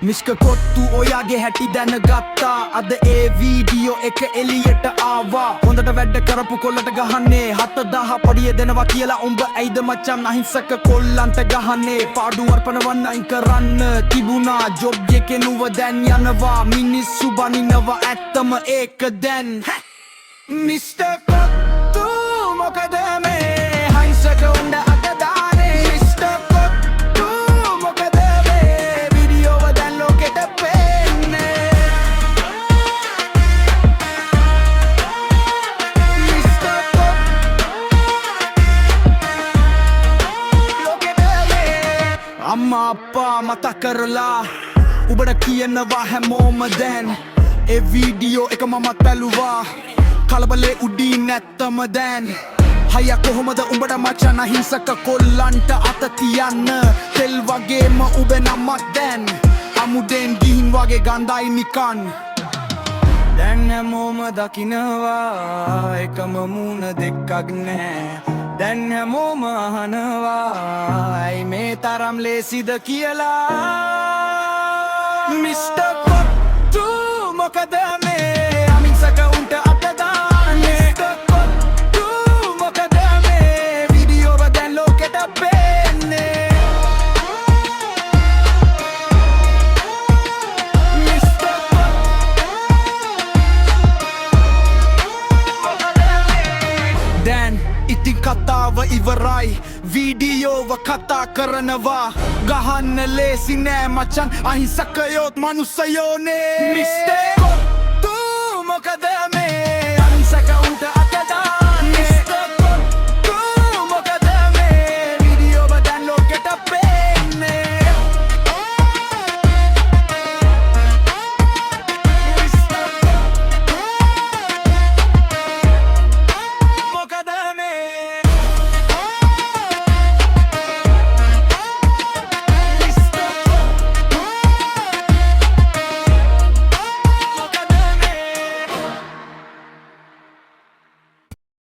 මිස්ක කොත්තු ඔයාගේ හැටි දැනගත්තා අද ඒ වීඩියෝ එක එලියට ආවා හොඳට වැඩ කරපු කොල්ලට ගහන්නේ 7000 පඩිය දෙනවා කියලා උඹ ඇයිද මචං අහිංසක කොල්ලන්ට ගහන්නේ පාඩු වර්පණවන්න අයින් කරන්න තිබුණා ජොබ් එකේ නුව දැන් යනවා මිනිස්සු බනිනවා ඇත්තම ඒක දැන් මිස්ටර් කොත්තු මොකද මේ අහිංසක උණ්ඩ අද දානේ මිස්ටර් කොත්තු මොකද මේ වීඩියෝව දැන් ලෝකෙට පෙන්නේ මිස්ටර් ලෝකෙට මේ අම්මා අප්පා මතක් කරලා උඹට කියනවා හැමෝම දැන් ඒ වීඩියෝ එක මමත් බැලුවා කලබලේ උඩින් නැත්තම දැන් හයිය කොහොමද උඹට මචන් අහිංසක කොල්ලන්ට අත තියන්න තෙල් වගේම උඹ නමක් දැන් අමුඩෙන් ගිහින් වගේ ගඳයි නිකන් දැන් හැමෝම දකිනවා එකම මූණ දෙකක් නෑ දැන් හැමෝම අහනවා ඇයි මේ තරම් ලේසිද කියලා මිස්ටර් කොත්තු මොකද මේ අහිංසක උන්ට අත දාන්නේ මිස්ටර් කොත්තු මොකද මේ වීඩියෝව දැන් ලෝකෙට පෙන්නේ මිස්ටර් දැන් ඉතින් කතාව ඉවරයි වීඩියෝව කතා කරනවා ගහන්න ලේසි නෑ මචන් අහිංසකයෝත් මනුස්සයෝනේ මිස්ටර්